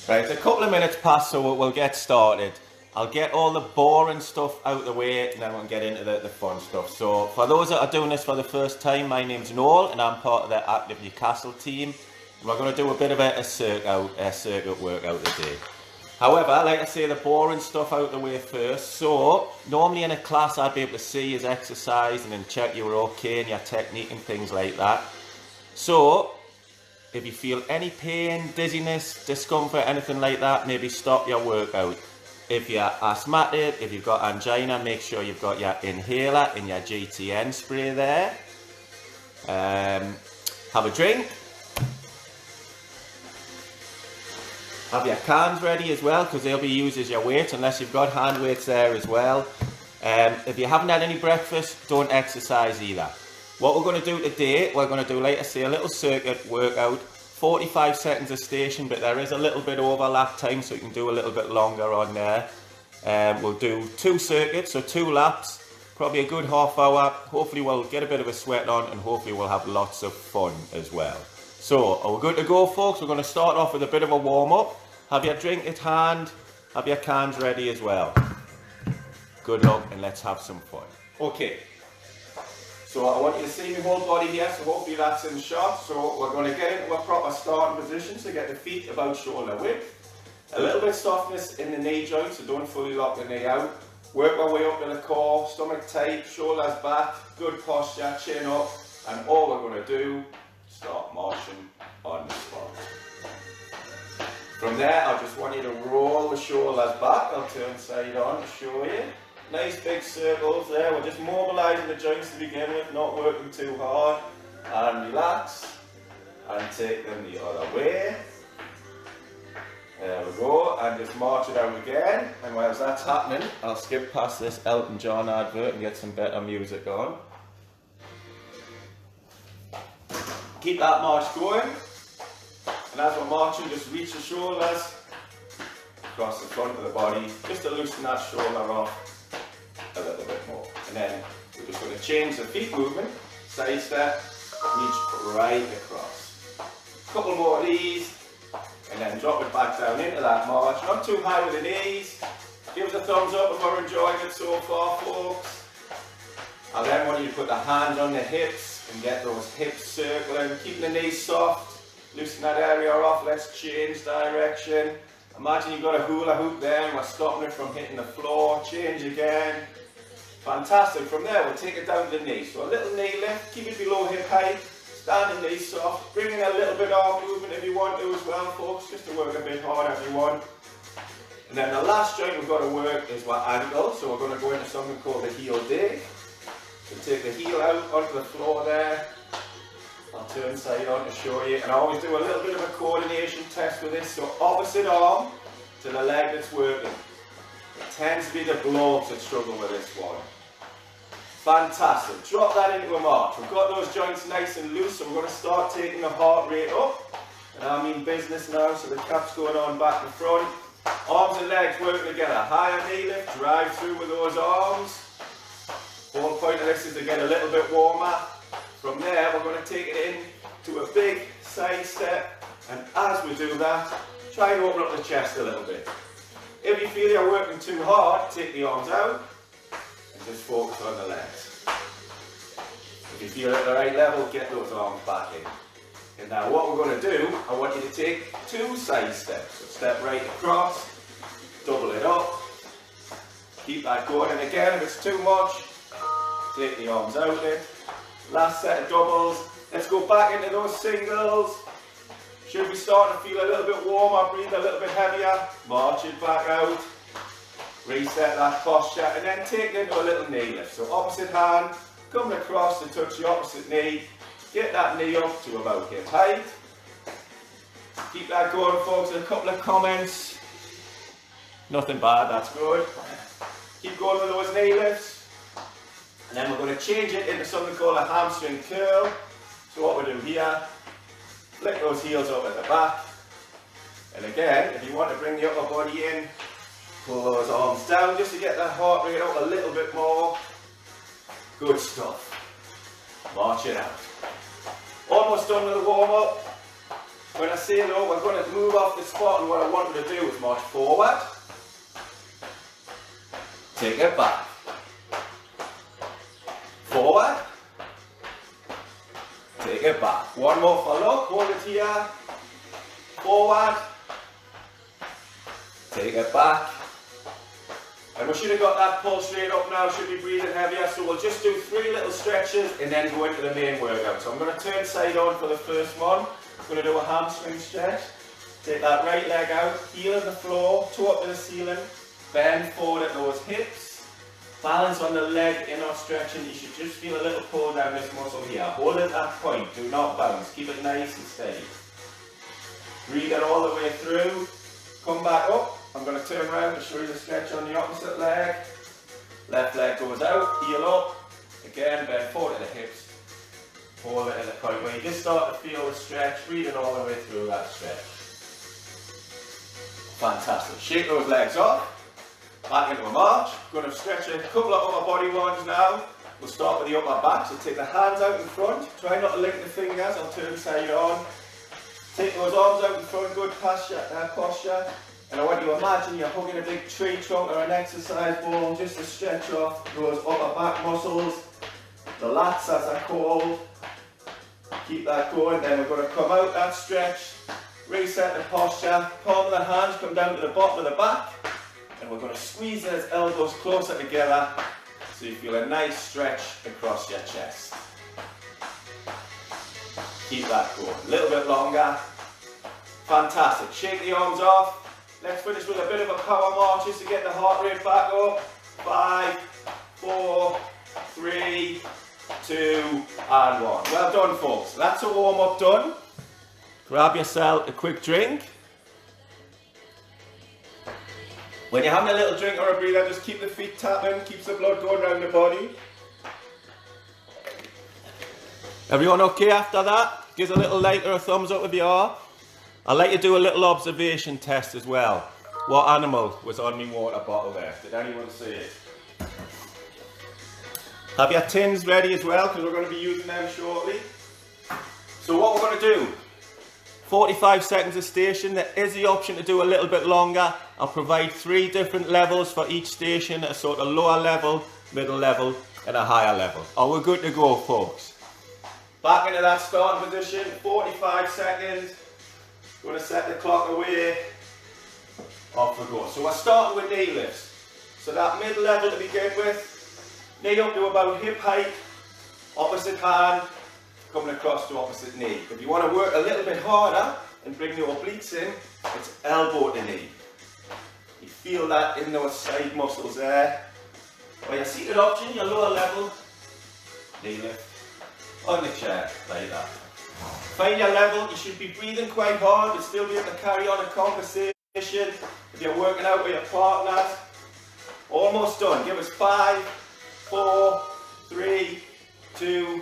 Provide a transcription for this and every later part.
Right, a couple of minutes past, so we'll get started. I'll get all the boring stuff out of the way and then we'll get into the fun stuff. So for those that are doing this for the first time, my name's Noel and I'm part of the Active Newcastle team. And we're going to do a bit of a circuit workout today. However, like I say, the boring stuff out of the way first. So normally in a class I'd be able to see his exercise and then check you were okay and your technique and things like that. So if you feel any pain, dizziness, discomfort, anything like that, maybe stop your workout. If you're asthmatic, if you've got angina, make sure you've got your inhaler and your GTN spray there. Have a drink. Have your cans ready as well, because they'll be used as your weights, unless you've got hand weights there as well. If you haven't had any breakfast, don't exercise either. What we're going to do today, we're going to do, like I say, a little circuit workout, 45 seconds a station, but there is a little bit overlap time, so you can do a little bit longer on there. We'll do 2 circuits, so 2 laps, probably a good half hour. Hopefully we'll get a bit of a sweat on and hopefully we'll have lots of fun as well. So, are we good to go, folks? We're going to start off with a bit of a warm-up. Have your drink at hand, have your cans ready as well. Good luck and let's have some fun. Okay. So I want you to see my whole body here, so hopefully that's in shot. So we're going to get into a proper starting position, so get the feet about shoulder width. A little bit of softness in the knee joint, so don't fully lock the knee out. Work our way up to the core, stomach tight, shoulders back, good posture, chin up. And all we're going to do, start marching on the spot. From there, I just want you to roll the shoulders back. I'll turn side on to show you. Nice big circles there. We're just mobilising the joints to begin with, not working too hard. And relax. And take them the other way. There we go. And just march it out again. And whilst that's happening, I'll skip past this Elton John advert and get some better music on. Keep that march going. And as we're marching, just reach the shoulders across the front of the body, just to loosen that shoulder off a little bit more. And then we're just going to change the feet movement, side step, reach right across. A couple more of these, and then drop it back down into that march. Not too high with the knees. Give us a thumbs up if we're enjoying it so far, folks. I then want you to put the hands on the hips and get those hips circling, keeping the knees soft. Loosen that area off, let's change direction. Imagine you've got a hula hoop there and we're stopping it from hitting the floor. Change again. Fantastic. From there, we'll take it down to the knee. So a little knee lift, keep it below hip height. Stand the knee soft. Bring in a little bit of arm movement if you want to as well, folks, just to work a bit hard if you want. And then the last joint we've got to work is our ankle. So we're going to go into something called the heel dig. So take the heel out onto the floor there. I'll turn side on to show you, and I always do a little bit of a coordination test with this. So opposite arm to the leg that's working. It tends to be the globes that struggle with this one. Fantastic. Drop that into a march. We've got those joints nice and loose, so we're going to start taking the heart rate up. And I mean business now, so the cap's going on back and front. Arms and legs working together. Higher knee lift, drive through with those arms. The whole point of this is to get a little bit warmer. From there, we're going to take it in to a big side step, and as we do that, try and open up the chest a little bit. If you feel you're working too hard, take the arms out and just focus on the legs. If you feel at the right level, get those arms back in. And now what we're going to do, I want you to take 2 side steps. So step right across, double it up, keep that going, and again, if it's too much, take the arms out there. Last set of doubles. Let's go back into those singles. Should we start to feel a little bit warmer, breathe a little bit heavier, march it back out. Reset that posture and then take it into a little knee lift. So opposite hand, coming across to touch the opposite knee. Get that knee up to about hip height. Keep that going, folks. A couple of comments. Nothing bad, that's good. Keep going with those knee lifts. And then we're going to change it into something called a hamstring curl. So what we do here, flick those heels up at the back. And again, if you want to bring the upper body in, pull those arms down just to get that heart rate up a little bit more. Good stuff. March it out. Almost done with the warm up. When I say low, we're going to move off the spot, and what I want you to do is march forward, take it back, forward, take it back. One more for look, hold it here, forward, take it back. And we should have got that pulse rate up now, should be breathing heavier, so we'll just do 3 little stretches and then go into the main workout. So I'm going to turn side on for the first one. I'm going to do a hamstring stretch. Take that right leg out, heel on the floor, toe up to the ceiling, bend forward at those hips, balance on the leg in our stretching. You should just feel a little pull down this muscle here. Hold it at that point, do not bounce, keep it nice and steady. Breathe it all the way through, come back up. I'm going to turn around and show you the stretch on the opposite leg. Left leg goes out, heel up, again bend forward to the hips, hold it at the point where you just start to feel the stretch, breathing all the way through that stretch. Fantastic. Shake those legs off, back into a march. We're going to stretch a couple of upper body ones now. We'll start with the upper back, so take the hands out in front, try not to link the fingers, I'll turn side on. Take those arms out in front, good posture. And I want you to imagine you're hugging a big tree trunk or an exercise ball just to stretch off those upper back muscles, the lats as they're called. Keep that going, then we're going to come out that stretch, reset the posture, palm of the hands come down to the bottom of the back, and we're going to squeeze those elbows closer together so you feel a nice stretch across your chest. Keep that going, a little bit longer. Fantastic, shake the arms off. Let's finish with a bit of a power march just to get the heart rate back up. 5, 4, 3, 2, and 1. Well done, folks. That's a warm-up done. Grab yourself a quick drink. When you're having a little drink or a breather, just keep the feet tapping, keeps the blood going around the body. Everyone okay after that? Give a little like or a thumbs up if you are. I'd like to do a little observation test as well. What animal was on my water bottle there? Did anyone see it? Have your tins ready as well, because we're going to be using them shortly. So what we're going to do, 45 seconds a station. There is the option to do a little bit longer. I'll provide 3 different levels for each station, a sort of lower level, middle level, and a higher level. Oh, we're good to go, folks. Back into that starting position, 45 seconds. Going to set the clock away, off we go. So we're starting with knee lifts. So that mid level to begin with, knee up to about hip height, opposite hand, coming across to opposite knee. If you want to work a little bit harder and bring your obliques in, it's elbow to knee. You feel that in those side muscles there. Or your seated option, your lower level, knee lift, on the chair, like that. Find your level, you should be breathing quite hard, but still be able to carry on a conversation if you're working out with your partners. Almost done. Give us 5, 4, 3, 2,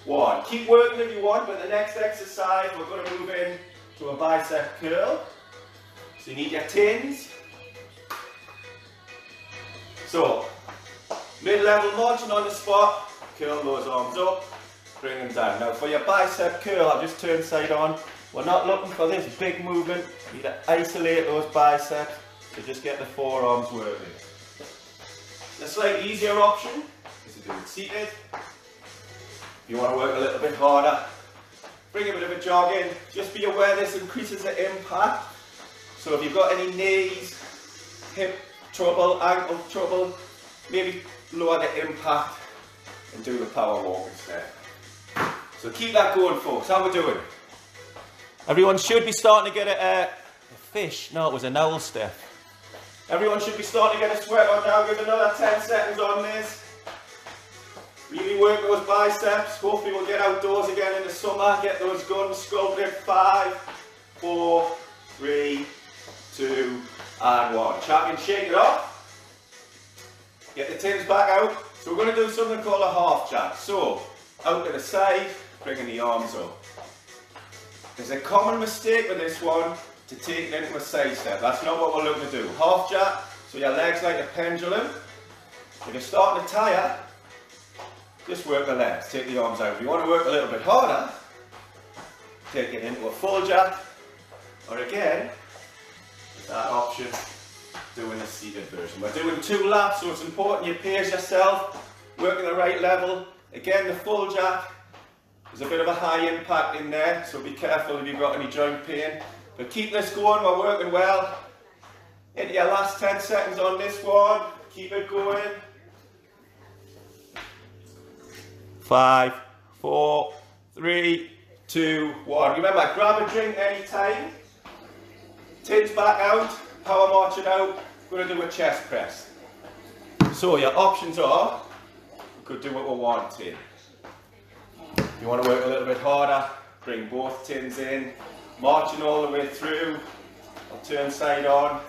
1. Keep working if you want, but the next exercise we're going to move in to a bicep curl. So you need your tins. So, mid-level marching on the spot, curl those arms up. Bring them down. Now for your bicep curl, I'll just turn side on. We're not looking for this big movement. You need to isolate those biceps to just get the forearms working. The slightly easier option is to do it seated. If you want to work a little bit harder, bring a bit of a jog in. Just be aware this increases the impact. So if you've got any knees, hip trouble, ankle trouble, maybe lower the impact and do the power walk instead. So keep that going, folks. How we doing? Everyone should be starting to get a fish. No, it was an owl step. Everyone should be starting to get a sweat on now. Give another 10 seconds on this. Really work those biceps. Hopefully we'll get outdoors again in the summer. Get those guns sculpted. 5, 4, 3, 2, and 1. Champion, shake it off. Get the tins back out. So we're going to do something called a half jack. So, out to the side, bringing the arms up. There's a common mistake with this one to take it into a side step. That's not what we're looking to do. Half jack, so your legs like a pendulum. If you're starting to tire, just work the legs, take the arms out. If you want to work a little bit harder, take it into a full jack Or again, that option, doing a seated version. We're doing 2 laps, so it's important you pace yourself, working the right level. Again, the full jack, there's a bit of a high impact in there, so be careful if you've got any joint pain. But keep this going, we're working well. Into your last 10 seconds on this one, keep it going. 5, 4, 3, 2, 1. Remember, grab a drink anytime. Tins back out, power marching out. We're going to do a chest press. So your options are, we could do it with 1 tin. If you want to work a little bit harder, bring both tins in, marching all the way through. I'll turn side on.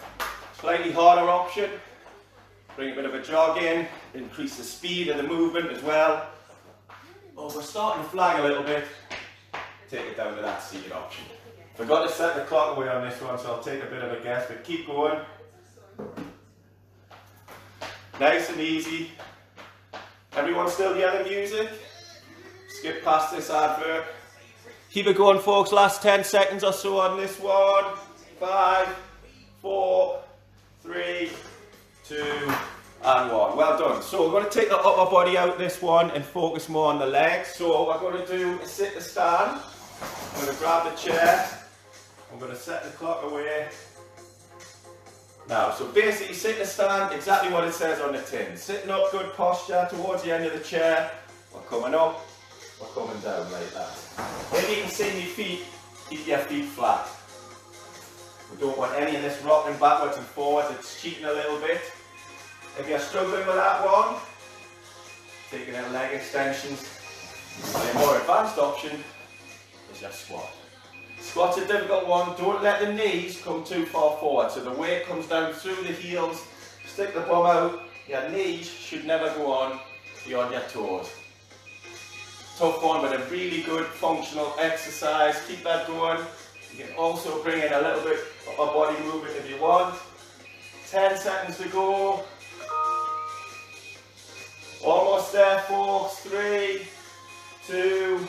Slightly harder option, bring a bit of a jog in, increase the speed of the movement as well. Oh, we're starting to flag a little bit, take it down to that seated option. Forgot to set the clock away on this one, so I'll take a bit of a guess, but keep going. Nice and easy. Everyone still hear the music? Skip past this advert. Keep it going, folks. Last 10 seconds or so on this one. 5, 4, 3, 2, and 1. Well done. So we're going to take the upper body out this one and focus more on the legs. So what we're going to do is sit the stand. I'm going to grab the chair. I'm going to set the clock away. Now, so basically sit the stand, exactly what it says on the tin. Sitting up, good posture towards the end of the chair. We're coming up, we're coming down like that. If you can see your feet, keep your feet flat. We don't want any of this rocking backwards and forwards, it's cheating a little bit. If you're struggling with that one, taking out leg extensions. A more advanced option is your squat. Squat's a difficult one, don't let the knees come too far forward, so the weight comes down through the heels, stick the bum out, your knees should never go on beyond your toes. Tough one, but a really good functional exercise, keep that going. You can also bring in a little bit of a body movement if you want. 10 seconds to go. Almost there, folks. 3, 2,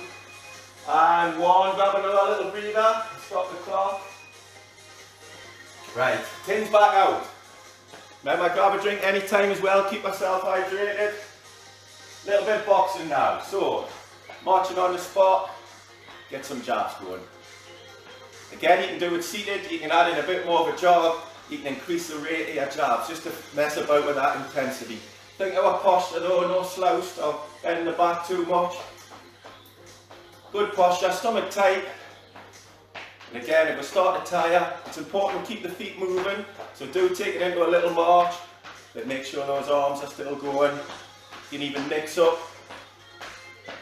and 1. Grab another little breather. Stop the clock. Right, tins back out. Remember, grab a drink anytime as well. Keep yourself hydrated. Little bit boxing now. So, marching on the spot. Get some jabs going. Again, you can do it seated. You can add in a bit more of a jog. You can increase the rate of your jabs just to mess about with that intensity. Think of our posture though, no slouched or bending the back too much. Good posture, stomach tight. And again, if we start to tire, it's important to keep the feet moving. So do take it into a little march, but make sure those arms are still going. You can even mix up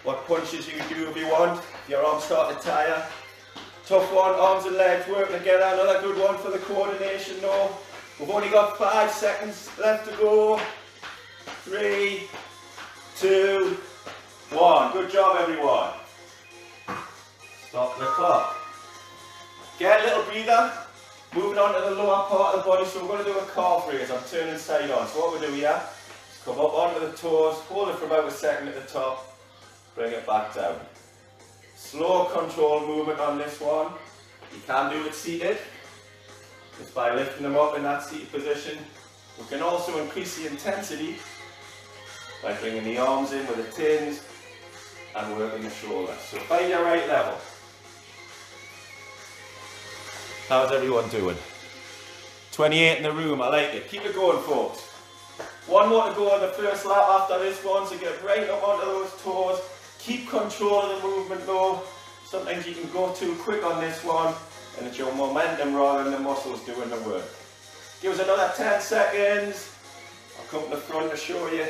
what punches you do if you want. If your arms start to tire. Tough one, arms and legs working together. Another good one for the coordination though. We've only got 5 seconds left to go. 3, 2, 1. Good job, everyone. Stop the clock. Get a little breather. Moving on to the lower part of the body. So we're going to do a calf raise. I'm turning side on. So what we do here is come up onto the toes, hold it for about a second at the top, bring it back down. Slow control movement on this one. You can do it seated, just by lifting them up in that seated position. We can also increase the intensity by bringing the arms in with the tins and working the shoulders. So find your right level. How's everyone doing? 28 in the room, I like it. Keep it going, folks. 1 more to go on the first lap after this one, so get right up onto those toes. Keep control of the movement though. Sometimes you can go too quick on this one and it's your momentum rather than the muscles doing the work. Give us another 10 seconds. I'll come to the front to show you.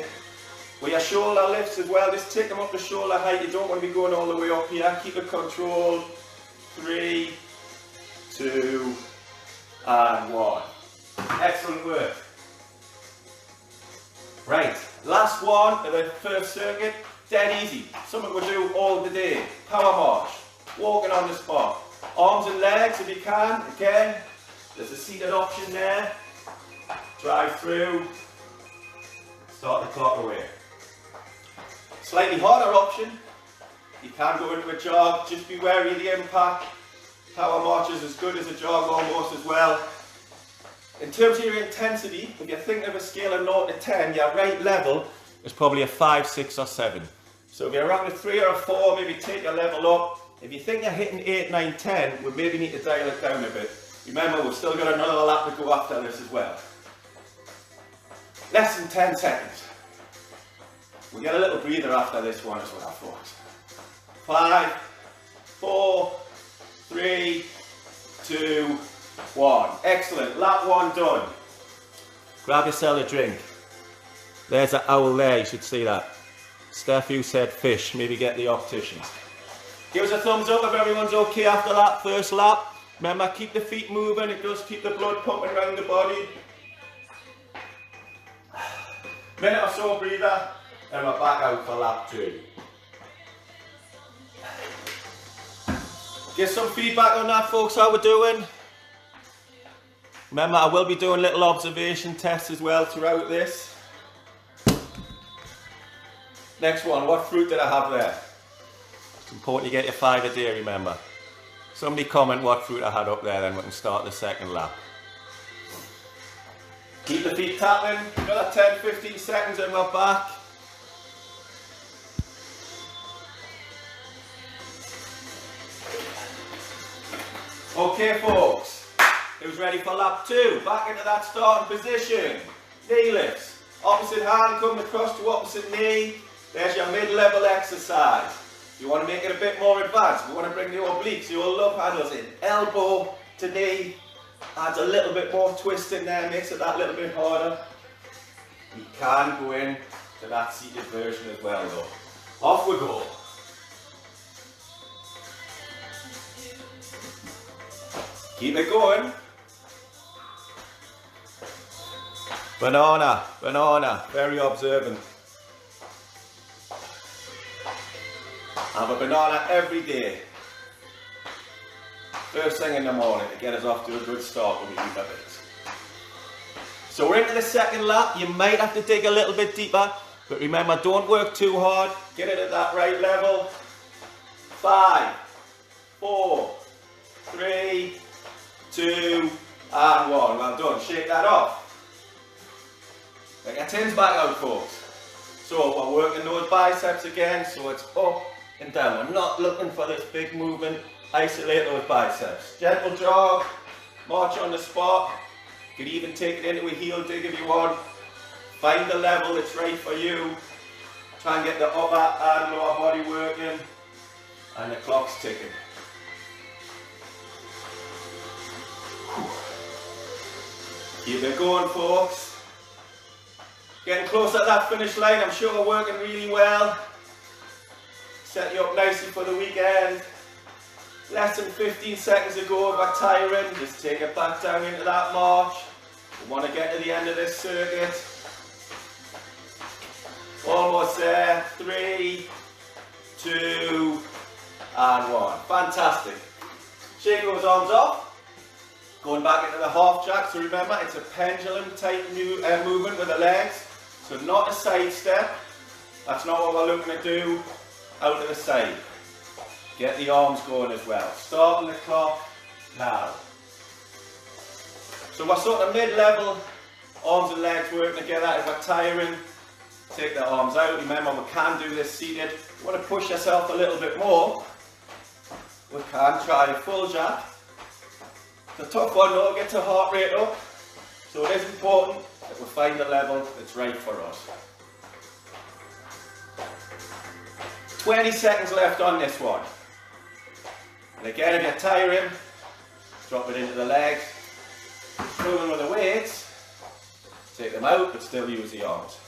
With your shoulder lifts as well, just take them up to shoulder height. You don't want to be going all the way up here. Keep it controlled. 3, 2, and 1. Excellent work. Right, last one of the first circuit. Dead easy. Something we'll do all the day. Power march. Walking on the spot. Arms and legs if you can. Again, there's a seated option there. Drive through. Start the clock away. Slightly harder option. You can go into a jog. Just be wary of the impact. Power march is as good as a jog almost as well. In terms of your intensity, if you think of a scale of 0 to 10, your right level is probably a 5, 6 or 7. So if you're around a 3 or a 4, maybe take your level up. If you think you're hitting 8, 9, 10, we maybe need to dial it down a bit. Remember, we've still got another lap to go after this as well. Less than 10 seconds. We'll get a little breather after this one as well, folks. 5, 4, 3, 2, 1. Excellent. Lap 1 done. Grab yourself a drink. There's an owl there, you should see that. Steph, you said fish. Maybe get the opticians. Give us a thumbs up if everyone's okay after that first lap. Remember, keep the feet moving. It does keep the blood pumping around the body. Minute or so breather, and we're back out for lap 2. Give some feedback on that, folks, how we're doing. Remember, I will be doing little observation tests as well throughout this. Next one, what fruit did I have there? It's important you get your 5 a day, remember. Somebody comment what fruit I had up there, then we can start the second lap. Keep the feet tapping, another 10-15 seconds and we're back. Okay folks, who's ready for lap 2? Back into that starting position. Knee lifts. Opposite hand coming across to opposite knee. There's your mid-level exercise. You want to make it a bit more advanced. You want to bring the obliques, your love handles in. Elbow to knee. Adds a little bit more twist in there, makes it that little bit harder. You can go in to that seated version as well though. Off we go. Keep it going. Banana, banana, very observant. Have a banana every day. First thing in the morning to get us off to a good start when we eat our bits. So we're into the second lap. You might have to dig a little bit deeper, but remember, don't work too hard. Get it at that right level. 5, 4, 3, 2, and 1. Well done. Shake that off. Get your tins back out, folks. So we're working those biceps again, so it's up and down. I'm not looking for this big movement. Isolate those biceps. Gentle jog, march on the spot. You could even take it into a heel dig if you want. Find the level that's right for you. Try and get the upper and lower body working. And the clock's ticking. Keep it going, folks. Getting close at that finish line. I'm sure we're working really well. Set you up nicely for the weekend. Less than 15 seconds to go, we're tiring. Just take it back down into that march. We want to get to the end of this circuit. Almost there. 3, 2, and 1. Fantastic. Shake those arms off. Going back into the half jack. So remember, it's a pendulum type movement with the legs. So not a side step. That's not what we're looking to do. Out to the side. Get the arms going as well. Starting the clock now. So we're sort of mid-level, arms and legs working together. If we're tiring, take the arms out. Remember, we can do this seated. If you want to push yourself a little bit more, we can try a full jack. It's a tough one though, get the heart rate up. So it is important that we find the level that's right for us. 20 seconds left on this one. And again, if you're tiring, drop it into the legs. Moving with the weights, take them out, but still use the arms.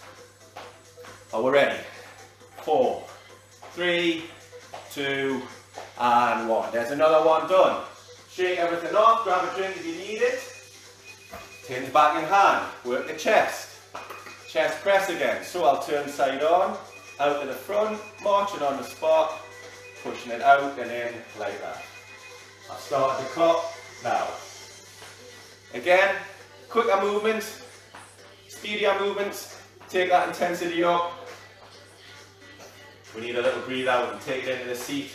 Are we ready? 4, 3, 2, and 1. There's another one done. Shake everything off, grab a drink if you need it. Tins back in hand, work the chest. Chest press again. So I'll turn side on, out to the front, marching on the spot, pushing it out and in like that. I'll start the clock now. Again, quicker movements, speedier movements, take that intensity up. We need a little breathe out and take it into the seat.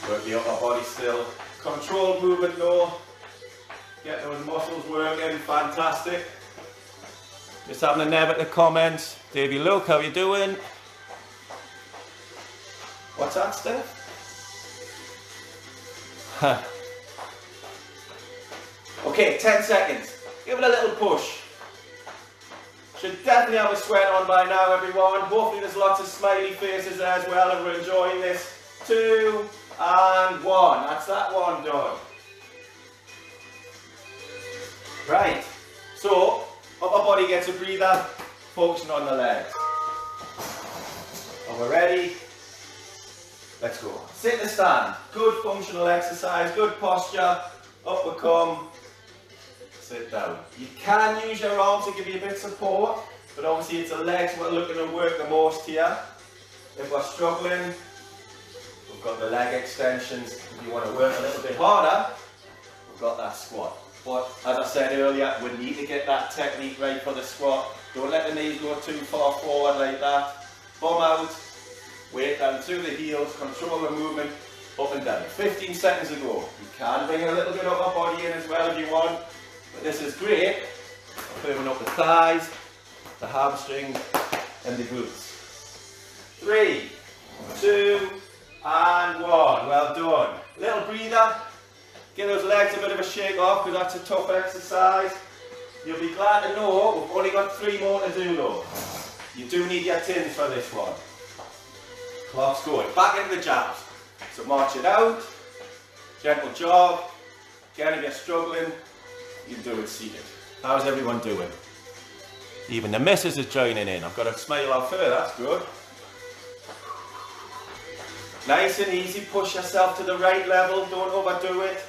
Work the upper body still. Controlled movement though. Get those muscles working, fantastic. Just having a nab at the comments. Davey, look, how you doing? What's that, Steph? Okay, 10 seconds. Give it a little push. Should definitely have a sweat on by now, everyone. Hopefully there's lots of smiley faces there as well and we're enjoying this. 2 and 1. That's that one done. Right. So, upper body gets a breather, focusing on the legs. And we're ready. Let's go. Sit and stand. Good functional exercise, good posture. Up we come. Sit down. You can use your arms to give you a bit of support, but obviously it's the legs we're looking to work the most here. If we're struggling, we've got the leg extensions. If you want to work a little bit harder, we've got that squat. But as I said earlier, we need to get that technique right for the squat. Don't let the knees go too far forward like that. Bum out, weight down through the heels, control the movement, up and down. 15 seconds to go. You can bring a little bit of upper body in as well if you want. But this is great, firming up the thighs, the hamstrings and the glutes. 3, 2 and 1. Well done. Little breather. Give those legs a bit of a shake off because that's a tough exercise. You'll be glad to know we've only got 3 more to do though. You do need your tins for this one. Clock's going. Back into the jabs. So march it out. Gentle jog. Again, if you're struggling, you can do it seated. How's everyone doing? Even the missus is joining in. I've got a smile off her, that's good. Nice and easy, push yourself to the right level, don't overdo it.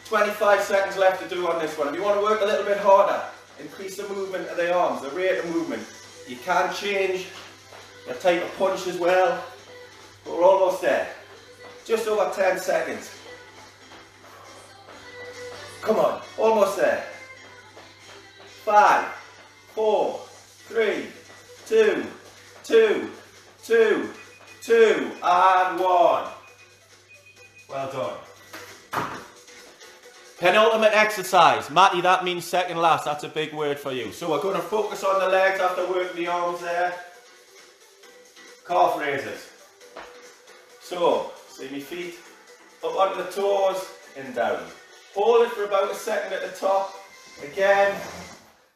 25 seconds left to do on this one. If you want to work a little bit harder, increase the movement of the arms, the rate of movement. You can change the type of punch as well, but we're almost there. Just over 10 seconds. Come on, almost there. 5, 4, 3, 2, 2, 2, 2, and 1. Well done. Penultimate exercise. Matty, that means second last. That's a big word for you. So we're going to focus on the legs after working the arms there. Calf raises. So, see my feet up onto the toes and down. Hold it for about a second at the top. Again,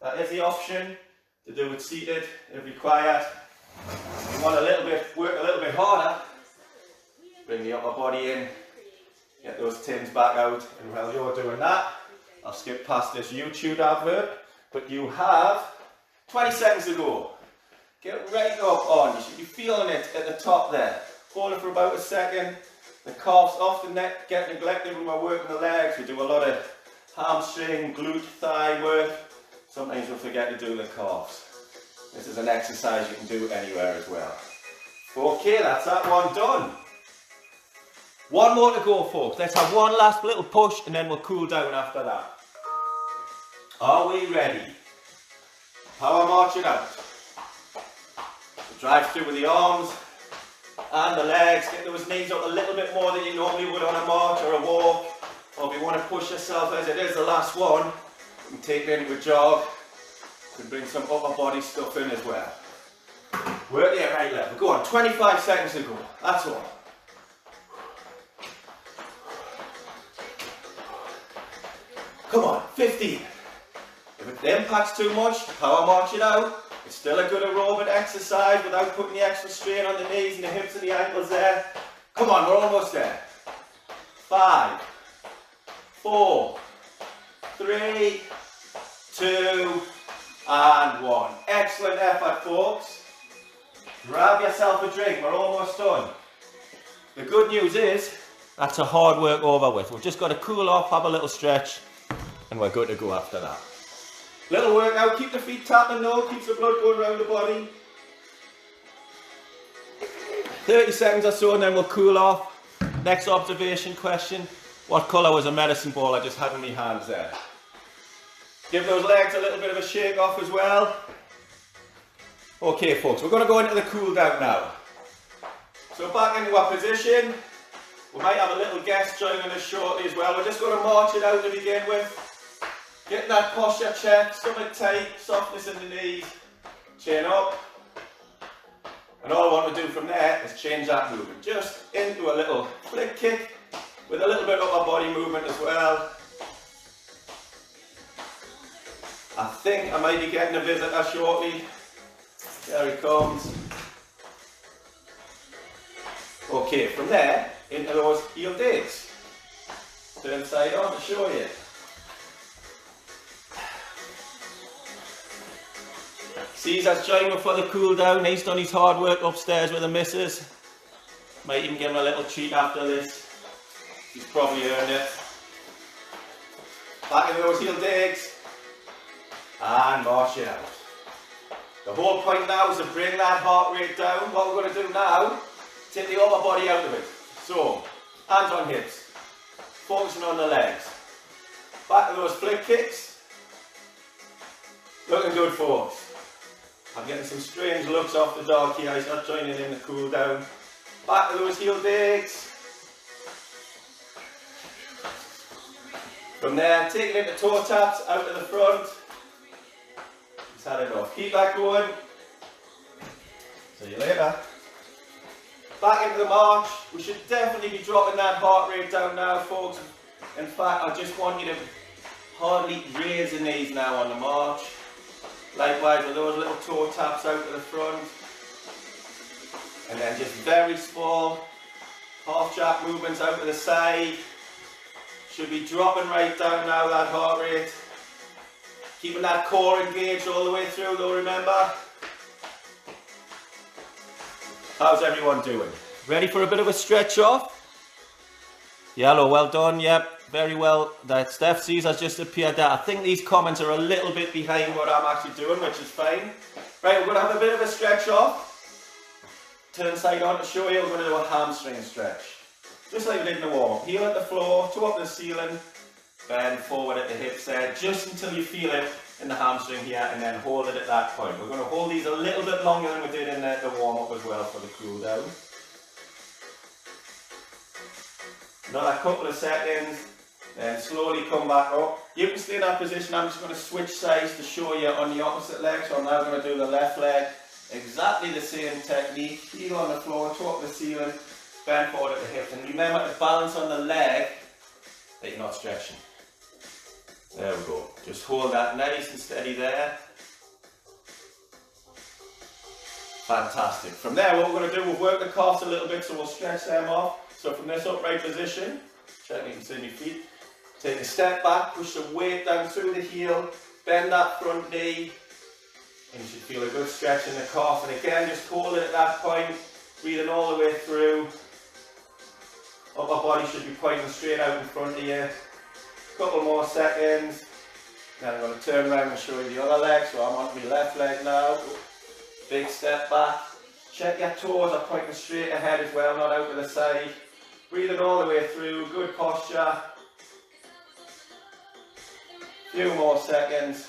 that is the option to do it seated if required. If you want work a little bit harder, bring the upper body in, get those tins back out, and while you're doing that, I'll skip past this YouTube advert, but you have 20 seconds to go. Get right up on, you should be feeling it at the top there. Hold it for about a second. The calves often get neglected when we're working the legs. We do a lot of hamstring, glute, thigh work. Sometimes we forget to do the calves. This is an exercise you can do anywhere as well. Okay, that's that one done. One more to go, folks. Let's have one last little push and then we'll cool down after that. Are we ready? Power march it out. So drive through with the arms and the legs. Get those knees up a little bit more than you normally would on a march or a walk. Or if you want to push yourself as it is the last one, you can take it into a jog. You can bring some upper body stuff in as well. Work the right level. Go on, 25 seconds to go. That's all. Come on, 15. If it impacts too much, power march it out. It's still a good aerobic exercise without putting the extra strain on the knees and the hips and the ankles there. Come on, we're almost there. 5, 4, 3, 2, and 1. Excellent effort, folks. Grab yourself a drink, we're almost done. The good news is, that's a hard work over with. We've just got to cool off, have a little stretch, and we're good to go after that. Little workout, keep the feet tapping though, keeps the blood going around the body. 30 seconds or so and then we'll cool off. Next observation question, what colour was a medicine ball I just had in my hands there? Give those legs a little bit of a shake off as well. Okay folks, we're going to go into the cool down now. So back into our position, We might have a little guest joining us shortly as well. We're just going to march it out to begin with. Getting that posture check, stomach tight, softness in the knees, chin up. And all I want to do from there is change that movement just into a little flick kick with a little bit of upper body movement as well. I think I might be getting a visitor shortly. There he comes. Okay, from there, into those heel digs. Turn side on to show you. Caesar's joining for the cool down. He's done his hard work upstairs with the missus. Might even give him a little treat after this. He's probably earned it. Back into those heel digs. And march it out. The whole point now is to bring that heart rate down. What we're going to do now, take the upper body out of it. So, hands on hips, focusing on the legs. Back to those flick kicks. Looking good, folks. I'm getting some strange looks off the dog here. He's not joining in the cool down. Back to those heel digs. From there, taking it to toe taps out to the front. He's had enough. Keep that going. See you later. Back into the march. We should definitely be dropping that heart rate down now, folks. In fact, I just want you to hardly raise the knees now on the march. Likewise with those little toe taps out to the front. And then just very small half jack movements out to the side. Should be dropping right down now, that heart rate. Keeping that core engaged all the way through though, remember. How's everyone doing? Ready for a bit of a stretch off? Yellow, well done, yep, very well. That Steph Caesar's just appeared there. I think these comments are a little bit behind what I'm actually doing, which is fine. Right, we're going to have a bit of a stretch off. Turn side on to show you, we're going to do a hamstring stretch. Just like we did in the warm-up. Heel at the floor, toe up the ceiling, bend forward at the hips there, just until you feel it in the hamstring here, and then hold it at that point. We're going to hold these a little bit longer than we did in the warm-up as well for the cool down. Another couple of seconds, then slowly come back up. You can stay in that position. I'm just going to switch sides to show you on the opposite leg. So I'm now going to do the left leg. Exactly the same technique. Heel on the floor, toe up the ceiling, bend forward at the hips. And remember to balance on the leg that you're not stretching. There we go. Just hold that nice and steady there. Fantastic. From there, what we're going to do, we'll work the calves a little bit, so we'll stretch them off. So from this upright position, check you can see your feet, take a step back, push the weight down through the heel, bend that front knee, and you should feel a good stretch in the calf. And again, just hold it at that point, breathing all the way through. Upper body should be pointing straight out in front of you. Couple more seconds. Then I'm going to turn around and show you the other leg. So I'm on my left leg now. Big step back. Check your toes are pointing straight ahead as well, not out to the side. Breathing all the way through, good posture. Few more seconds.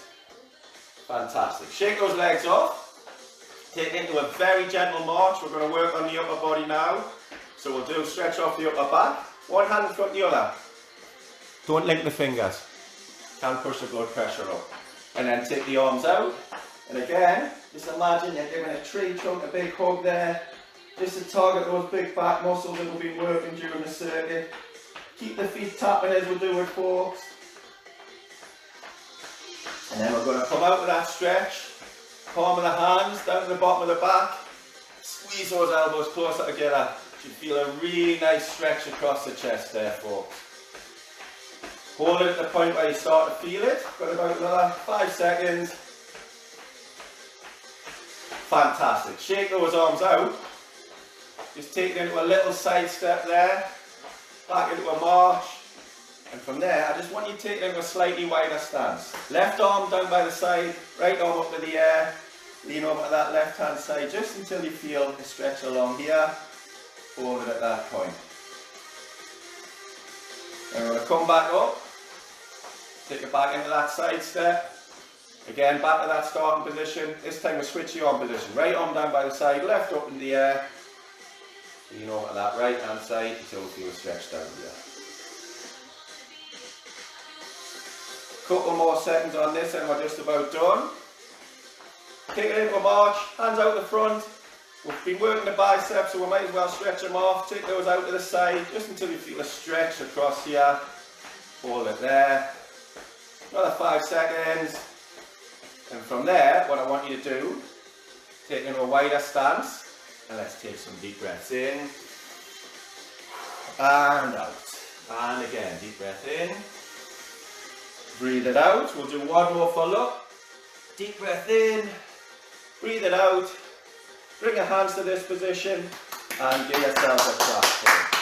Fantastic. Shake those legs off. Take it into a very gentle march. We're going to work on the upper body now. So we'll do stretch off the upper back. One hand in front of the other. Don't link the fingers. Can't push the blood pressure up. And then take the arms out. And again, just imagine you're giving a tree trunk a big hug there. Just to target those big back muscles that we've been working during the circuit. Keep the feet tapping as we do it, folks. And then we're going to come out with that stretch. Palm of the hands down to the bottom of the back. Squeeze those elbows closer together. You feel a really nice stretch across the chest there, folks. Hold it at the point where you start to feel it. Got about another 5 seconds. Fantastic. Shake those arms out. Just take it into a little side step there. Back into a march. And from there, I just want you to take it into a slightly wider stance. Left arm down by the side, right arm up to the air. Lean over to that left hand side just until you feel the stretch along here. Hold it at that point. And we're going to come back up. Take it back into that side step. Again, back to that starting position. This time we'll switch the arm position. Right arm down by the side, left up in the air. lean over to that right hand side until we feel stretched out here. Couple more seconds on this and we're just about done. Kick it into a march, hands out the front. We've been working the biceps, so we might as well stretch them off. Take those out to the side just until you feel a stretch across here. Hold it there. Another 5 seconds. And from there, what I want you to do, take into a wider stance. And let's take some deep breaths in. And out. And again, deep breath in. Breathe it out. We'll do one more full up. Deep breath in. Breathe it out. Bring your hands to this position and give yourself a clap.